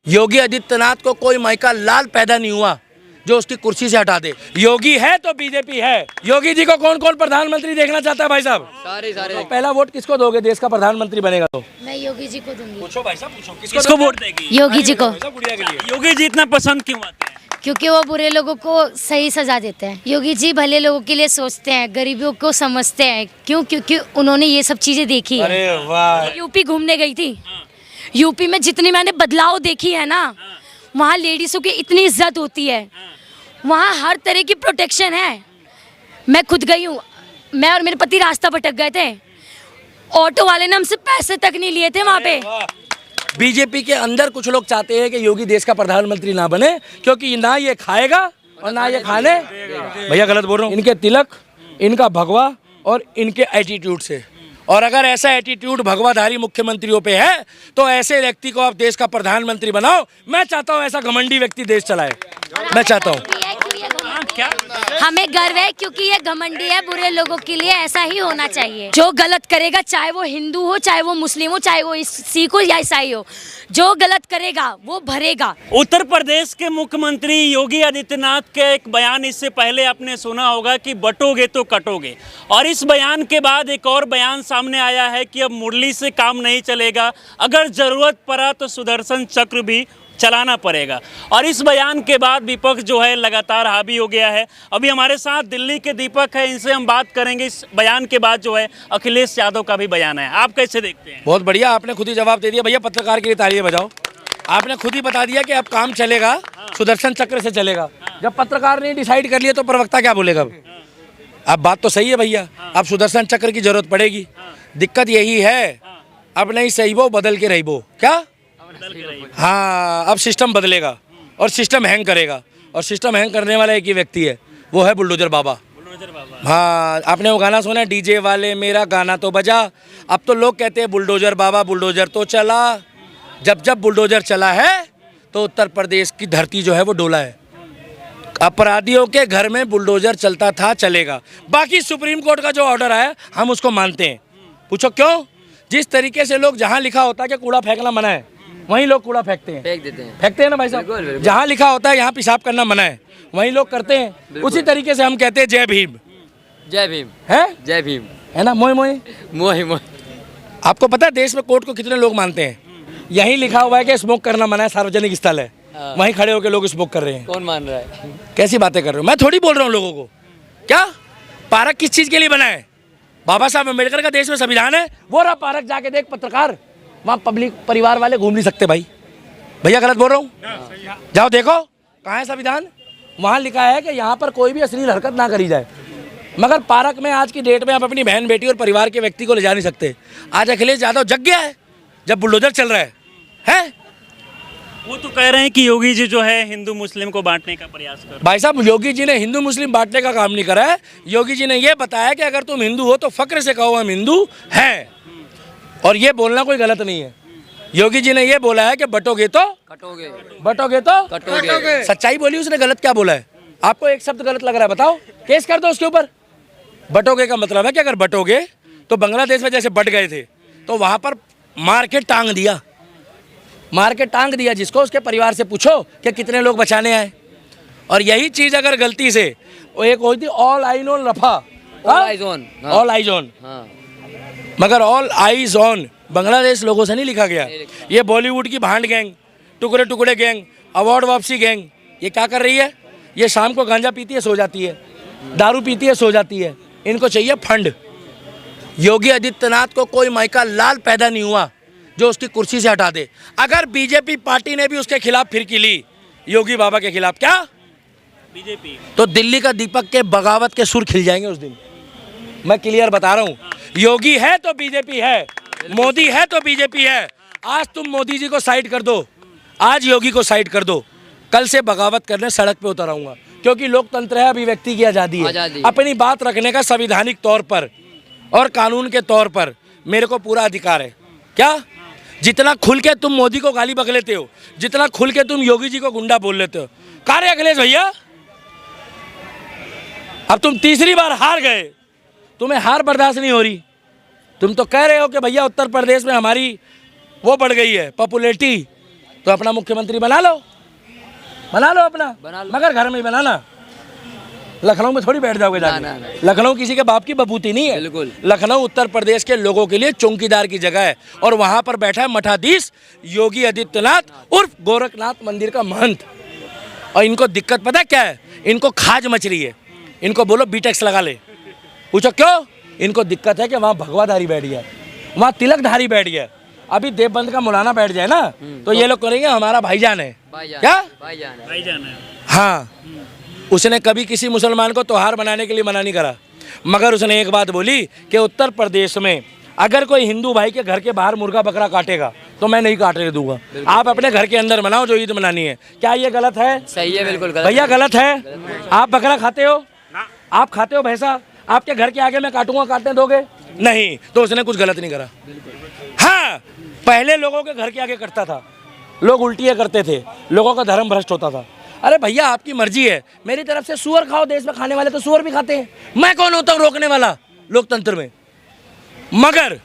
योगी आदित्यनाथ को कोई मायका लाल पैदा नहीं हुआ जो उसकी कुर्सी से हटा दे। योगी है तो बीजेपी है। योगी जी को कौन कौन प्रधानमंत्री देखना चाहता है भाई साहब? सारे तो पहला वोट किसको दोगे देश का प्रधानमंत्री बनेगा तो? मैं योगी जी को दूंगी। पूछो भाई साहब, पूछो किसको वोट देगी? योगी जी को। गुड़िया के लिए योगी जी इतना पसंद क्यों आते हैं? क्योंकि वो बुरे लोगों को सही सजा देते हैं। योगी जी भले लोगों के लिए सोचते हैं, गरीबों को समझते हैं। क्यों? क्योंकि उन्होंने ये सब चीजें देखी है। अरे वाह। यूपी घूमने गई थी, यूपी में जितनी मैंने बदलाव देखी है ना, वहाँ लेडीजों की इतनी इज्जत होती है, वहाँ हर तरह की प्रोटेक्शन है। मैं खुद गई हूँ, मैं और मेरे पति रास्ता भटक गए थे, ऑटो वाले ने हमसे पैसे तक नहीं लिए थे वहाँ पे। बीजेपी के अंदर कुछ लोग चाहते हैं कि योगी देश का प्रधानमंत्री ना बने, क्योंकि ना ये खाएगा और ना ये खाने। भैया गलत बोल रहा हूँ? इनके तिलक, इनका भगवा और इनके एटीट्यूड से। और अगर ऐसा एटीट्यूड भगवाधारी मुख्यमंत्रियों पे है तो ऐसे व्यक्ति को आप देश का प्रधानमंत्री बनाओ। मैं चाहता हूँ ऐसा घमंडी व्यक्ति देश चलाए, मैं चाहता हूँ। क्या हमें गर्व है क्योंकि ये घमंडी है, बुरे लोगों के लिए ऐसा ही होना चाहिए। जो गलत करेगा, चाहे वो हिंदू हो, चाहे वो मुस्लिम हो, चाहे वो सिख हो या ईसाई हो, जो गलत करेगा वो भरेगा। उत्तर प्रदेश के मुख्यमंत्री योगी आदित्यनाथ के एक बयान इससे पहले आपने सुना होगा कि बटोगे तो कटोगे, और इस बयान के बाद एक और बयान सामने आया है कि अब मुरली से काम नहीं चलेगा, अगर जरूरत पड़ा तो सुदर्शन चक्र भी चलाना पड़ेगा। और इस बयान के बाद विपक्ष जो है लगातार हावी हो गया है। अभी हमारे साथ दिल्ली के दीपक है, इनसे हम बात करेंगे। इस बयान के बाद जो है अखिलेश यादव का भी बयान है, आप कैसे देखते हैं? बहुत बढ़िया, आपने खुद ही जवाब दे दिया। भैया पत्रकार के लिए तालियां बजाओ। आपने खुद ही बता दिया कि अब काम चलेगा, सुदर्शन चक्र से चलेगा। जब पत्रकार ने डिसाइड कर लिया तो प्रवक्ता क्या बोलेगा? अब बात तो सही है भैया, अब सुदर्शन चक्र की जरूरत पड़ेगी। दिक्कत यही है, अब नहीं सही वो बदल के रही वो क्या। हाँ, अब सिस्टम बदलेगा और सिस्टम हैंग करेगा, और सिस्टम हैंग करने वाला एक ही व्यक्ति है, वो है बुलडोजर बाबा। हाँ, आपने वो गाना सुना, डीजे वाले मेरा गाना तो बजा। अब तो लोग कहते हैं बुलडोजर बाबा, बुलडोजर तो चला। जब जब बुलडोजर चला है तो उत्तर प्रदेश की धरती जो है वो डोला है। अपराधियों के घर में बुलडोजर चलता था, चलेगा। बाकी सुप्रीम कोर्ट का जो ऑर्डर है हम उसको मानते हैं। पूछो क्यों? जिस तरीके से लोग, जहाँ लिखा होता है कि कूड़ा फेंकना मना है, वहीं लोग कूड़ा फेंकते हैं, फेंकते हैं ना भाई साहब। जहाँ लिखा होता है यहाँ पेशाब करना मना है, वहीं लोग करते हैं। उसी तरीके से हम कहते हैं जय भीम। जय भीम है, जय भीम है ना। मोए मोए मोही मोही। आपको पता है देश में कोर्ट को कितने लोग मानते हैं? यहीं लिखा हुआ है कि स्मोक करना मना है, सार्वजनिक स्थल है, वहीं खड़े होकर लोग स्मोक कर रहे हैं। कौन मान रहा है? कैसी बातें कर रहे हो? मैं थोड़ी बोल रहा हूँ लोगों को। क्या पार्क किस चीज के लिए बना है? बाबा साहब अम्बेडकर का देश में संविधान है, वो रहा पार्क। जाके देख पत्रकार, वहाँ पब्लिक परिवार वाले घूम नहीं सकते। भाई भैया गलत बोल रहा हूँ? जाओ देखो कहाँ है संविधान, वहाँ लिखा है कि यहाँ पर कोई भी अश्लील हरकत ना करी जाए। मगर पार्क में आज की डेट में आप अपनी बहन बेटी और परिवार के व्यक्ति को ले जा नहीं सकते। आज अखिलेश यादव जग गया है जब बुलडोजर चल रहा है? वो तो कह रहे हैं कि योगी जी जो है हिंदू मुस्लिम को बांटने का प्रयास कर। भाई साहब, योगी जी ने हिंदू मुस्लिम बांटने का काम नहीं करा है। योगी जी ने ये बताया कि अगर तुम हिंदू हो तो फक्र से कहो हम हिंदू हैं, और ये बोलना कोई गलत नहीं है। योगी जी ने ये बोला है कि बटोगे तो कटोगे, बटोगे तो कटोगे। सच्चाई बोली उसने, गलत क्या बोला है? आपको एक शब्द गलत लग रहा है, बताओ, केस कर दो उसके ऊपर। बटोगे का मतलब है कि अगर बटोगे तो बांग्लादेश में जैसे बट गए थे तो वहां पर मार के टांग दिया, मार के टांग दिया जिसको, उसके परिवार से पूछो कि कितने लोग बचाने आए। और यही चीज अगर गलती से वो एक होती all eye on Rafah, all eyes on, मगर ऑल आईज ऑन बांग्लादेश लोगों से नहीं लिखा गया। ये बॉलीवुड की भांड गैंग, टुकड़े टुकड़े गैंग, अवार्ड वापसी गैंग, ये क्या कर रही है? ये शाम को गांजा पीती है, सो जाती है, दारू पीती है, सो जाती है। इनको चाहिए फंड। योगी आदित्यनाथ को कोई मायका लाल पैदा नहीं हुआ जो उसकी कुर्सी से हटा दे। अगर बीजेपी पार्टी ने भी उसके खिलाफ फिरकी ली, योगी बाबा के खिलाफ, क्या बीजेपी, तो दिल्ली का दीपक के बगावत के सुर खिल जाएंगे उस दिन। मैं क्लियर बता रहा हूँ, योगी है तो बीजेपी है, मोदी है तो बीजेपी है। आज तुम मोदी जी को साइड कर दो, आज योगी को साइड कर दो, कल से बगावत करने सड़क पे उतर आऊंगा। क्योंकि लोकतंत्र है, अभिव्यक्ति की आज़ादी है, अपनी बात रखने का संवैधानिक तौर पर और कानून के तौर पर मेरे को पूरा अधिकार है। क्या जितना खुल के तुम मोदी को गाली बक लेते हो, जितना खुल के तुम योगी जी को गुंडा बोल लेते हो, कार्य अखिलेश भैया, अब तुम तीसरी बार हार गए, तुम्हें हार बर्दाश्त नहीं हो रही। तुम तो कह रहे हो कि भैया उत्तर प्रदेश में हमारी वो बढ़ गई है पॉपुलैरिटी, तो अपना मुख्यमंत्री बना लो अपना, मगर घर में ही बनाना। लखनऊ में थोड़ी बैठ जाओगे जाके। ना, ना। लखनऊ किसी के बाप की बबूती नहीं है। बिल्कुल। लखनऊ उत्तर प्रदेश के लोगों के लिए चौकीदार की जगह है, और वहां पर बैठा है मठाधीश योगी आदित्यनाथ उर्फ गोरखनाथ मंदिर का महंत। और इनको दिक्कत पता क्या है? इनको खाज मच रही है। इनको बोलो बीटेक्स लगा ले। पूछो क्यों? इनको दिक्कत है कि वहाँ भगवाधारी बैठ गया, वहाँ तिलकधारी बैठ गया। अभी देवबंद का मौलाना बैठ जाए ना, तो ये लोग करेंगे हमारा भाईजान है। क्या भाईजान है। हाँ, उसने कभी किसी मुसलमान को त्योहार मनाने के लिए मना नहीं करा, मगर उसने एक बात बोली कि उत्तर प्रदेश में अगर कोई हिंदू भाई के घर के बाहर मुर्गा बकरा काटेगा तो मैं नहीं काटने दूंगा। आप अपने घर के अंदर मनाओ जो ईद मनानी है। क्या ये गलत है? सही है, बिल्कुल गलत भैया गलत है। आप बकरा खाते हो? आप खाते हो भैंसा? आपके घर के आगे मैं काटूंगा, काटने दोगे? नहीं। तो उसने कुछ गलत नहीं करा। हाँ, पहले लोगों के घर के आगे कटता था, लोग उल्टियाँ करते थे, लोगों का धर्म भ्रष्ट होता था। अरे भैया आपकी मर्जी है, मेरी तरफ से सूअर खाओ। देश में खाने वाले तो सूअर भी खाते हैं, मैं कौन होता हूँ रोकने वाला लोकतंत्र में? मगर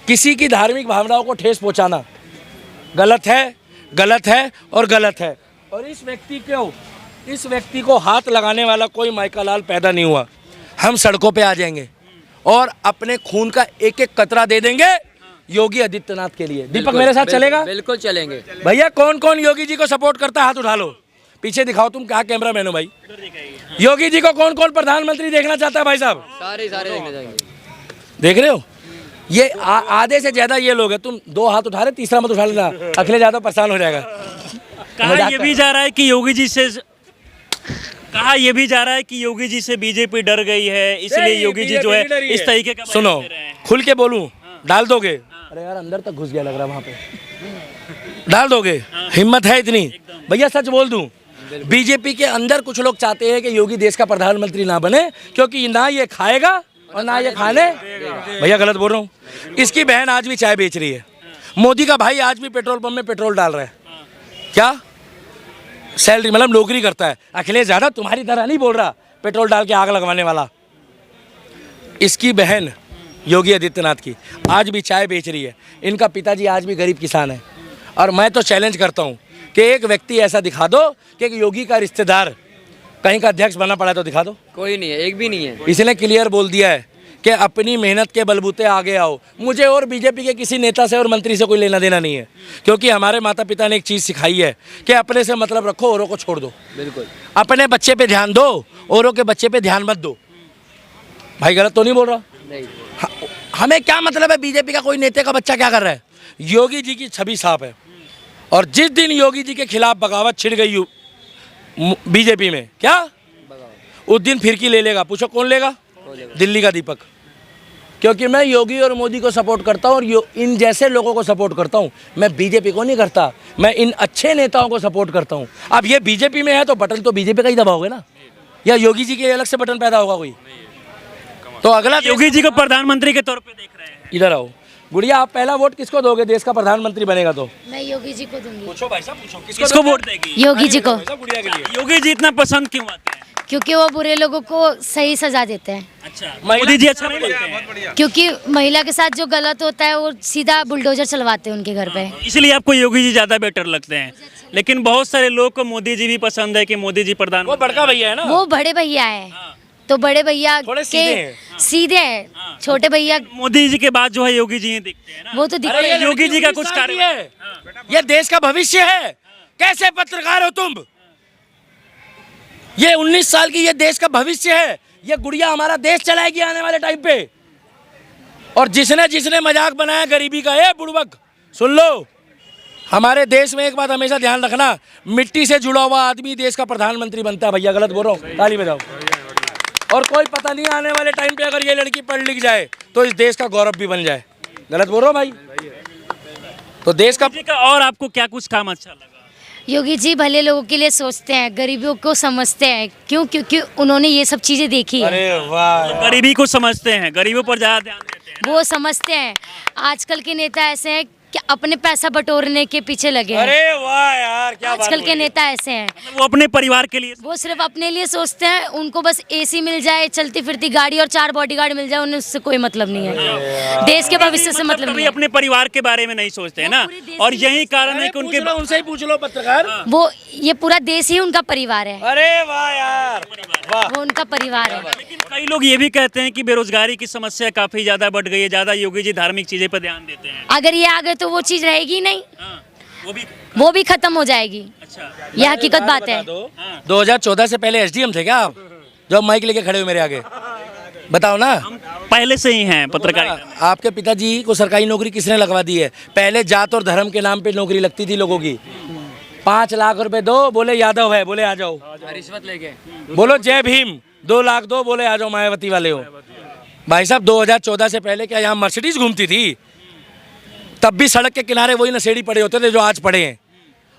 किसी की धार्मिक भावनाओं को ठेस पहुंचाना गलत है, गलत है और गलत है। और इस व्यक्ति को हाथ लगाने वाला कोई माइकालाल पैदा नहीं हुआ। हम सड़कों पे आ जाएंगे और अपने खून का एक एक कतरा दे देंगे योगी आदित्यनाथ के लिए। दीपक मेरे साथ चलेगा? बिल्कुल चलेंगे। भैया कौन कौन योगी जी को सपोर्ट करता है? हाथ उठा लो। पीछे दिखाओ, तुम क्या कैमरा मैन हो भाई? योगी जी को कौन कौन प्रधानमंत्री देखना चाहता है भाई साहब? सारे देखने जाएंगे। देख रहे हो, ये आधे से ज्यादा ये लोग हैं। तुम 2 हाथ उठा रहे, तीसरा मत उठा लेना, अखिलेश यादव परेशान हो जाएगा। कहा ये भी जा रहा है कि योगी जी से बीजेपी डर गई है, इसलिए योगी जी जो है इस तरीके का सुनो, बयान दे रहे हैं। खुल के बोलूं, डाल दोगे? अरे यार अंदर तक घुस गया लग रहा वहां पे। डाल दोगे? हिम्मत है इतनी? भैया सच बोल दूं, बीजेपी के अंदर कुछ लोग चाहते हैं कि योगी देश का प्रधानमंत्री ना बने, क्योंकि ना ये खाएगा और ना ये खाने। भैया गलत बोल रहा हूँ? इसकी बहन आज भी चाय बेच रही है, मोदी का भाई आज भी पेट्रोल पंप में पेट्रोल डाल रहा है। क्या सैलरी मतलब नौकरी करता है? अखिलेश यादव तुम्हारी तरह नहीं बोल रहा पेट्रोल डाल के आग लगवाने वाला। इसकी बहन योगी आदित्यनाथ की आज भी चाय बेच रही है। इनका पिताजी आज भी गरीब किसान है। और मैं तो चैलेंज करता हूँ कि एक व्यक्ति ऐसा दिखा दो कि योगी का रिश्तेदार कहीं का अध्यक्ष बना पड़ा है तो दिखा दो। कोई नहीं है, एक भी नहीं है। इसने क्लियर बोल दिया है कि अपनी मेहनत के बलबूते आगे आओ। मुझे और बीजेपी के किसी नेता से और मंत्री से कोई लेना देना नहीं है, क्योंकि हमारे माता पिता ने एक चीज़ सिखाई है कि अपने से मतलब रखो, औरों को छोड़ दो। बिल्कुल। अपने बच्चे पे ध्यान दो, औरों के बच्चे पे ध्यान मत दो। भाई गलत तो नहीं बोल रहा? नहीं। हमें क्या मतलब है बीजेपी का कोई नेता का बच्चा क्या कर रहा है? योगी जी की छवि साफ है, और जिस दिन योगी जी के खिलाफ बगावत छिड़ गई बीजेपी में, क्या उस दिन फिरकी ले लेगा। पूछो कौन लेगा? दिल्ली का दीपक। क्योंकि मैं योगी और मोदी को सपोर्ट करता हूँ और इन जैसे लोगों को सपोर्ट करता हूँ। मैं बीजेपी को नहीं करता, मैं इन अच्छे नेताओं को सपोर्ट करता हूँ। अब ये बीजेपी में है तो बटन तो बीजेपी का ही दबाओगे ना, या योगी जी के अलग से बटन पैदा होगा कोई? तो अगला योगी जी को प्रधानमंत्री के तौर पे देख रहे हैं। इधर आओ गुड़िया, आप पहला वोट किसको दोगे देश का प्रधानमंत्री बनेगा तो? मैं योगी जी को दूंगी। पूछो भाई साहब, पूछो किसको वोट देगी? योगी जी को। गुड़िया के लिए योगी जी इतना पसंद क्यों आते हैं? क्योंकि वो बुरे लोगों को सही सजा देते हैं। अच्छा, मोदी जी अच्छा नहीं लगते हैं? क्योंकि महिला के साथ जो गलत होता है वो सीधा बुलडोजर चलवाते हैं उनके घर पे। इसलिए आपको योगी जी ज्यादा बेटर लगते हैं। लेकिन बहुत सारे लोग को मोदी जी भी पसंद है कि मोदी जी प्रधान। वो बड़का भैया है ना, वो बड़े भैया है, तो बड़े भैया थोड़े के सीधे हैं। छोटे भैया मोदी जी के बाद जो है योगी जी ही दिखते हैं ना। वो तो दिखते हैं। योगी जी का कुछ कार्य है, ये देश का भविष्य है। कैसे पत्रकार हो तुम? ये 19 साल की ये देश का भविष्य है। ये गुड़िया हमारा देश चलाएगी आने वाले टाइम पे। और जिसने जिसने मजाक बनाया गरीबी का, ये बुड़बक सुन लो, हमारे देश में एक बात हमेशा ध्यान रखना, मिट्टी से जुड़ा हुआ आदमी देश का प्रधानमंत्री बनता है। भैया गलत बोल रहा हूँ? ताली बजाओ। और कोई पता नहीं आने वाले टाइम पे अगर ये लड़की पढ़ लिख जाए तो इस देश का गौरव भी बन जाए। गलत बोल रहा हूँ भाई? तो देश का और आपको क्या कुछ काम अच्छा लगा? योगी जी भले लोगों के लिए सोचते हैं, गरीबों को समझते हैं। क्यों? क्योंकि उन्होंने ये सब चीजें देखी है। अरे वाह, गरीबी को समझते हैं, गरीबों पर ज्यादा ध्यान देते हैं। वो समझते हैं। आजकल के नेता ऐसे हैं कि अपने पैसा बटोरने के पीछे लगे हैं। अरे वाह यार, क्या बात आजकल के बोली। नेता ऐसे हैं, वो अपने परिवार के लिए वो सिर्फ अपने लिए सोचते हैं, उनको बस एसी मिल जाए, चलती फिरती गाड़ी और 4 बॉडीगार्ड मिल जाए, उन्हें उससे कोई मतलब नहीं है, देश के भविष्य से मतलब कभी नहीं है। अपने परिवार के बारे में नहीं सोचते हैं ना, पूरे देश और के यही कारण है कि पूछ उनके लो, उनसे ही पूछ लो पत्रकार। वो ये पूरा देश ही उनका परिवार है, अरे वाह यार, वाह। वो उनका परिवार है। लेकिन कई लोग ये भी कहते हैं कि बेरोजगारी की समस्या काफी ज्यादा बढ़ गई है, ज्यादा योगी जी धार्मिक चीजें पर ध्यान देते हैं। अगर ये आ गए तो वो चीज रहेगी नहीं, हाँ, वो भी खत्म हो जाएगी। अच्छा। ये हकीकत बात है। 2014 से पहले एसडीएम थे क्या आप, जो माइक लेके खड़े हो मेरे आगे? बताओ ना। पहले से ही हैं पत्रकारिता। आपके पिताजी को सरकारी नौकरी किसने लगवा दी है? पहले जात और धर्म के नाम पे नौकरी लगती थी लोगों की। 5 लाख रुपए दो, बोले यादव है, बोले आ जाओ। रिश्वत लेके बोलो जय भीम, 2 लाख दो, बोले आ जाओ मायावती वाले हो। भाई साहब 2014 से पहले क्या यहाँ मर्सिडीज घूमती थी? तब भी सड़क के किनारे वही नशेड़ी पड़े होते थे जो आज पड़े हैं,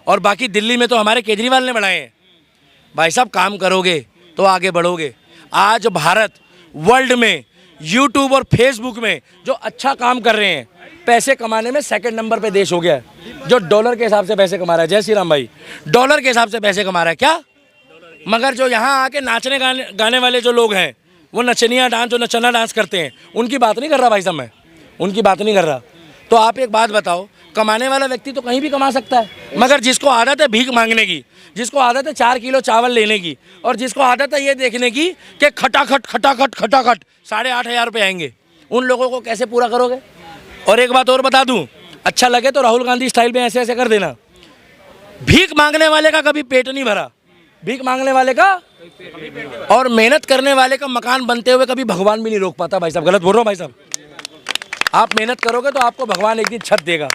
और बाकी दिल्ली में तो हमारे केजरीवाल ने बढ़ाए हैं। भाई साहब काम करोगे तो आगे बढ़ोगे। आज भारत वर्ल्ड में यूट्यूब और फेसबुक में जो अच्छा काम कर रहे हैं, पैसे कमाने में सेकंड नंबर पे देश हो गया है, जो डॉलर के हिसाब से पैसे कमा रहा है। जय श्री राम भाई, डॉलर के हिसाब से पैसे कमा रहा है क्या? मगर जो यहाँ आके नाचने गाने वाले जो लोग हैं, वो नचनिया डांस, जो नचना डांस करते हैं, उनकी बात नहीं कर रहा भाई साहब, मैं उनकी बात नहीं कर रहा। तो आप एक बात बताओ, कमाने वाला व्यक्ति तो कहीं भी कमा सकता है, मगर जिसको आदत है भीख मांगने की, जिसको आदत है 4 किलो चावल लेने की, और जिसको आदत है ये देखने की कि खटाखट 8,500 रुपये आएंगे, उन लोगों को कैसे पूरा करोगे? और एक बात और बता दूं, अच्छा लगे तो राहुल गांधी स्टाइल में ऐसे ऐसे कर देना। भीख मांगने वाले का कभी पेट नहीं भरा, भीख मांगने वाले का और मेहनत करने वाले का मकान बनते हुए कभी भगवान भी नहीं रोक पाता। भाई साहब गलत बोल रहा हूँ भाई साहब? आप मेहनत करोगे तो आपको भगवान एक दिन छत देगा,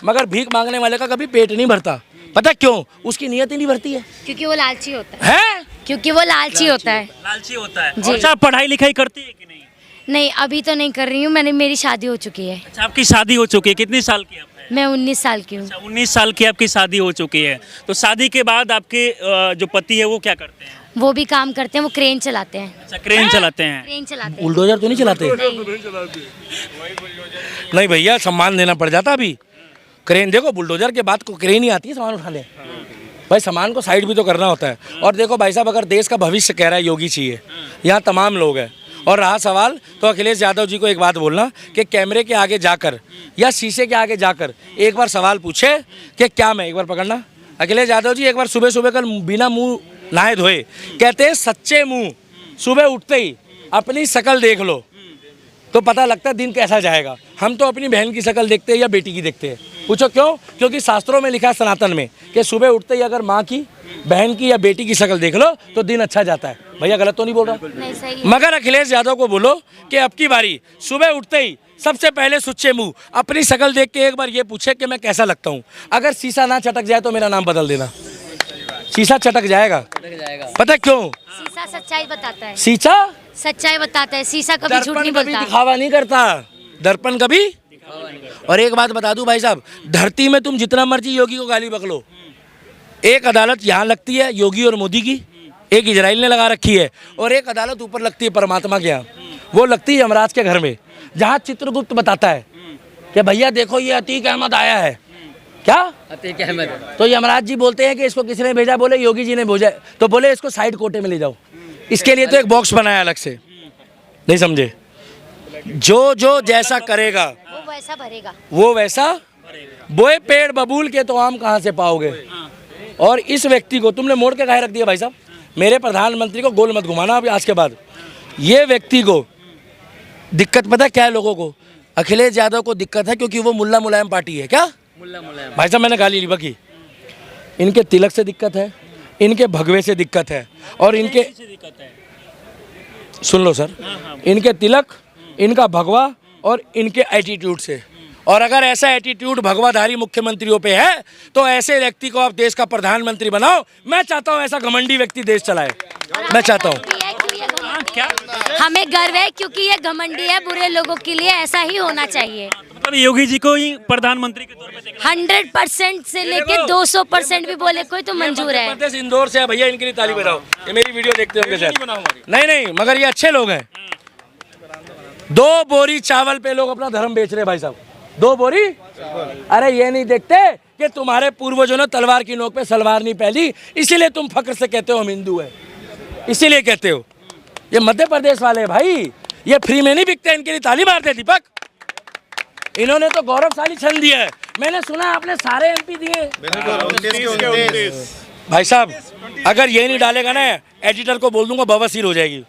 मगर भीख मांगने वाले का कभी पेट नहीं भरता। पता क्यों? उसकी नीयत ही नहीं भरती है। क्योंकि वो लालची होता है, हैं? क्योंकि वो लालची होता है। लालची होता है। जी। अच्छा, पढ़ाई लिखाई करती है कि नहीं? नहीं, अभी तो नहीं कर रही हूँ, मेरी शादी हो चुकी है। अच्छा, आपकी शादी हो चुकी है, कितनी साल की आप है? मैं 19 साल की हूँ। अच्छा, 19 साल की आपकी शादी हो चुकी है। तो शादी के बाद आपके जो पति है वो क्या करते हैं? वो भी काम करते हैं, वो क्रेन चलाते हैं। अच्छा, क्रेन चलाते हैं। क्रेन चलाते हैं। बुलडोजर तो नहीं चलाते? नहीं भैया, सम्मान देना पड़ जाता। अभी क्रेन देखो, बुलडोजर के बाद को क्रेन ही आती है सामान उठाने। भाई सामान को साइड भी तो करना होता है। और देखो भाई साहब, अगर देश का भविष्य कह रहा है योगी चाहिए, यहाँ तमाम लोग हैं। और रहा सवाल, तो अखिलेश यादव जी को एक बात बोलना कि कैमरे के आगे जाकर या शीशे के आगे जाकर एक बार सवाल पूछे कि क्या मैं, एक बार पकड़ना अखिलेश यादव जी, एक बार सुबह सुबह कल बिना मुंह नहाए धोए, कहते हैं सच्चे मुंह सुबह उठते ही अपनी शक्ल देख लो तो पता लगता है दिन कैसा जाएगा। हम तो अपनी बहन की शक्ल देखते हैं या बेटी की देखते हैं। पूछो क्यों? क्योंकि शास्त्रों में लिखा है सनातन में कि सुबह उठते ही अगर माँ की, बहन की या बेटी की शक्ल देख लो तो दिन अच्छा जाता है। भैया गलत तो नहीं बोल रहा? नहीं, सही है। मगर अखिलेश यादव को बोलो कि अब की बारी सुबह उठते ही सबसे पहले सुच्चे मुंह अपनी शक्ल देख के एक बार ये पूछे कि मैं कैसा लगता हूँ। अगर शीशा ना चटक जाए तो मेरा नाम बदल देना, शीशा चटक जाएगा। पता क्यों? शीशा सच्चाई बताता है, शीशा सच्चाई बताता है, शीशा कभी झूठ दर्पण नहीं कभी बोलता। दिखावा नहीं करता, दर्पण कभी। और एक बात बता दूं भाई साहब, धरती में तुम जितना मर्जी योगी को गाली बकलो, एक अदालत यहाँ लगती है योगी और मोदी की, एक इजराइल ने लगा रखी है, और एक अदालत ऊपर लगती है परमात्मा के यहाँ, वो लगती है यमराज के घर में, जहाँ चित्रगुप्त बताता है कि भैया देखो ये अतीक अहमद आया है। क्या अतीक अहमद? तो यमराज जी बोलते हैं कि इसको किसने भेजा? बोले योगी जी ने भेजा। तो बोले इसको साइड कोटे में ले जाओ। इसके लिए तो एक बॉक्स बनाया अलग से, नहीं समझे? जो जो जैसा करेगा वो वैसा भरेगा। वो वैसा, बोए पेड़ बबूल के तो आम कहाँ से पाओगे। और इस व्यक्ति को तुमने मोड़ के काहे रख दिया भाई साहब? मेरे प्रधानमंत्री को गोल मत घुमाना अभी आज के बाद। ये व्यक्ति को दिक्कत पता है क्या है लोगों को? अखिलेश यादव को दिक्कत है क्योंकि वो मुल्ला मुलायम पार्टी है। क्या मुल्ला मुलायम? भाई साहब मैंने गाली नहीं बकी। इनके तिलक से दिक्कत है, इनके भगवे से दिक्कत है, और इनके, सुन लो सर, इनके तिलक, इनका भगवा और इनके एटीट्यूड से। और अगर ऐसा एटीट्यूड भगवाधारी मुख्यमंत्रियों पे है तो ऐसे व्यक्ति को आप देश का प्रधानमंत्री बनाओ। मैं चाहता हूं ऐसा घमंडी व्यक्ति देश चलाए, मैं चाहता हूं। क्या हमें गर्व है क्योंकि ये घमंडी है, बुरे लोगों के लिए ऐसा ही होना चाहिए। मतलब योगी जी को ही प्रधानमंत्री के तौर पे देखना? 100% से लेके 200% भी बोले कोई तो मंजूर है। मध्य प्रदेश इंदौर से है भैया, इनके लिए ताली बजाओ। ये मेरी वीडियो देखते होंगे सर। नहीं, मगर ये अच्छे लोग हैं। 2 बोरी चावल पे लोग अपना धर्म बेच रहे हैं भाई साहब। 2 बोरी अरे ये नहीं देखते कि तुम्हारे पूर्वजों ने तलवार की नोक पे सलवार नहीं पहनी, इसीलिए तुम फक्र से कहते हो हम हिंदू है, इसीलिए कहते हो। ये मध्य प्रदेश वाले भाई, ये फ्री में नहीं बिकते, इनके लिए ताली मारते दीपक। इन्होंने तो गौरवशाली क्षण दिया है। मैंने सुना आपने सारे एमपी दिए। भाई साहब अगर ये नहीं डालेगा ना, एडिटर को बोल दूंगा बवासीर हो जाएगी।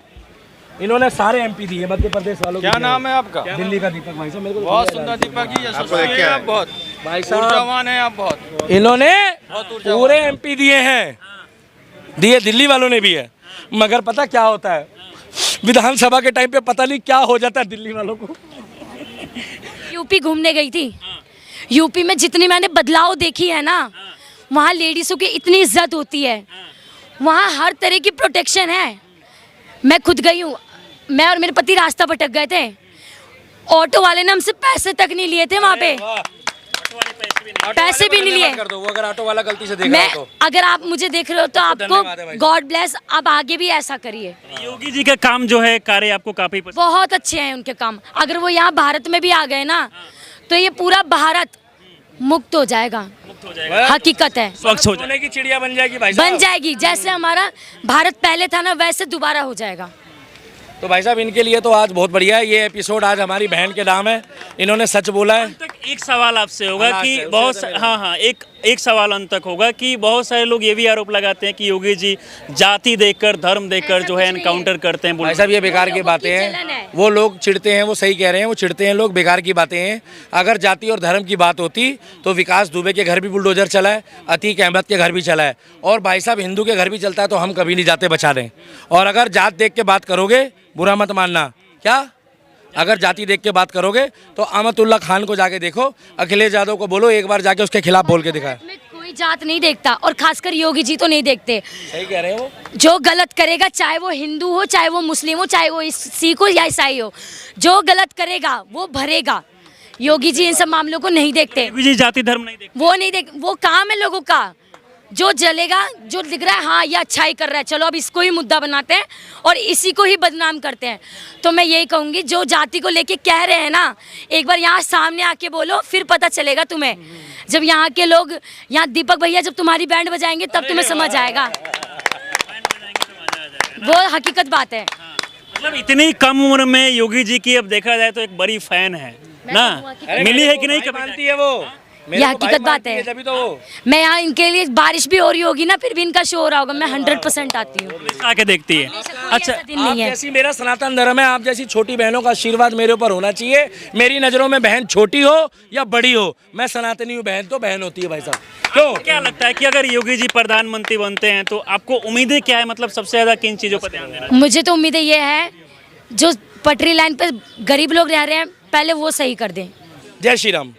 इन्होंने सारे एमपी दिए मध्य प्रदेश वालों। क्या नाम है आपका? दिल्ली का दीपक भाई साहब। मेरे को बहुत सुंदर दीपक जी, यशस्वी हैं आप बहुत, भाई साहब ऊर्जावान हैं आप बहुत। इन्होंने पूरे एमपी दिए हैं, दिए दिल्ली वालों ने भी है। मगर पता क्या होता है, विधानसभा के टाइम पे पता नहीं क्या हो जाता है दिल्ली वालों को। यूपी घूमने गई थी, यूपी में जितनी मैंने बदलाव देखी है ना, वहाँ लेडीज़ों की इतनी इज्जत होती है, वहाँ हर तरह की प्रोटेक्शन है। मैं खुद गई हूँ, मैं और मेरे पति रास्ता भटक गए थे, ऑटो वाले ने हमसे पैसे तक नहीं लिए थे वहाँ पे, पैसे भी नहीं लिए। कर दो, वो अगर ऑटो वाला गलती से देख मैं रहा हो अगर आप मुझे देख रहे हो तो धन्यवाद है भाई आपको गॉड ब्लेस, आप आगे भी ऐसा करिए। योगी जी का काम जो है, कार्य आपको काफी पसंद? बहुत अच्छे हैं उनके काम। अगर वो यहाँ भारत में भी आ गए ना, तो ये पूरा भारत मुक्त हो जाएगा। हकीकत है, स्वच्छ हो जाए। सोने की चिड़िया बन जाएगी भाई साहब। बन जाएगी। जैसे हमारा भारत पहले था ना, वैसे दोबारा हो जाएगा। तो भाई साहब इनके लिए तो आज बहुत बढ़िया है ये एपिसोड। आज हमारी बहन के नाम है, इन्होंने सच बोला है। अंत तक एक सवाल आपसे होगा हाँ, कि उससे बहुत पहले, हाँ, एक सवाल अंत तक होगा कि बहुत सारे लोग ये भी आरोप लगाते हैं कि योगी जी जाति देखकर, धर्म देखकर ऐसा जो है कुछ नहीं एनकाउंटर करते हैं। भाई साहब ये बेकार की लोगों बातें की जलन हैं, है। वो लोग चिढ़ते हैं, वो सही कह रहे हैं, वो चिढ़ते हैं लोग, बेकार की बातें हैं। अगर जाति और धर्म की बात होती तो विकास दुबे के घर भी बुलडोजर चला है, अतीक अहमद के घर भी चला है, और भाई साहब हिंदू के घर भी चलता है, तो हम कभी नहीं जाते बचा दें। और अगर जात देख के बात करोगे, बुरा मत मानना, क्या अगर जाति देख के बात करोगे तो अहमदुल्ला खान को जाके देखो, अखिलेश यादव को बोलो एक बार जाके उसके खिलाफ बोल के दिखाए। में कोई जात नहीं देखता, और खासकर योगी जी तो नहीं देखते। सही कह रहे हो। जो गलत करेगा, चाहे वो हिंदू हो, चाहे वो मुस्लिम हो, चाहे वो सिख हो या ईसाई हो, जो गलत करेगा वो भरेगा। योगी जी इन सब मामलों को नहीं देखते। योगी जी जाति धर्म नहीं देखते। वो नहीं देख, वो काम है लोगों का। जो जलेगा, जो दिख रहा है हाँ ये अच्छाई कर रहा है, चलो अब इसको ही मुद्दा बनाते हैं और इसी को ही बदनाम करते हैं। तो मैं यही कहूँगी, जो जाति को लेके कह रहे हैं ना, एक बार यहाँ सामने आके बोलो, फिर पता चलेगा तुम्हें। जब यहाँ के लोग, यहाँ दीपक भैया जब तुम्हारी बैंड बजाएंगे तब तुम्हें समझ आएगा। वो हकीकत बात है। मतलब इतनी कम उम्र में योगी जी की अब देखा जाए तो एक बड़ी फैन है ना, मिली है कि नहीं कभी? मानती है वो, ये हकीकत बात है। तभी तो वो मैं यहाँ इनके लिए, बारिश भी हो रही होगी ना, फिर भी इनका शो हो रहा होगा, मैं 100% आती हूँ। आके देखती है। अच्छा, ऐसा दिन आप नहीं है। जैसी, मेरा सनातन धर्म है, आप जैसी छोटी बहनों का आशीर्वाद मेरे ऊपर होना चाहिए। मेरी नजरों में बहन छोटी हो या बड़ी हो, मैं सनातनी हूँ, बहन तो बहन होती है भाई साहब। क्यों? क्या लगता है कि अगर योगी जी प्रधानमंत्री बनते हैं तो आपको उम्मीदें क्या है? मतलब सबसे ज्यादा किन चीजों पर ध्यान देना? मुझे तो उम्मीद ये है, जो पटरी लाइन पे गरीब लोग रह रहे हैं, पहले वो सही कर दें। जय श्री राम।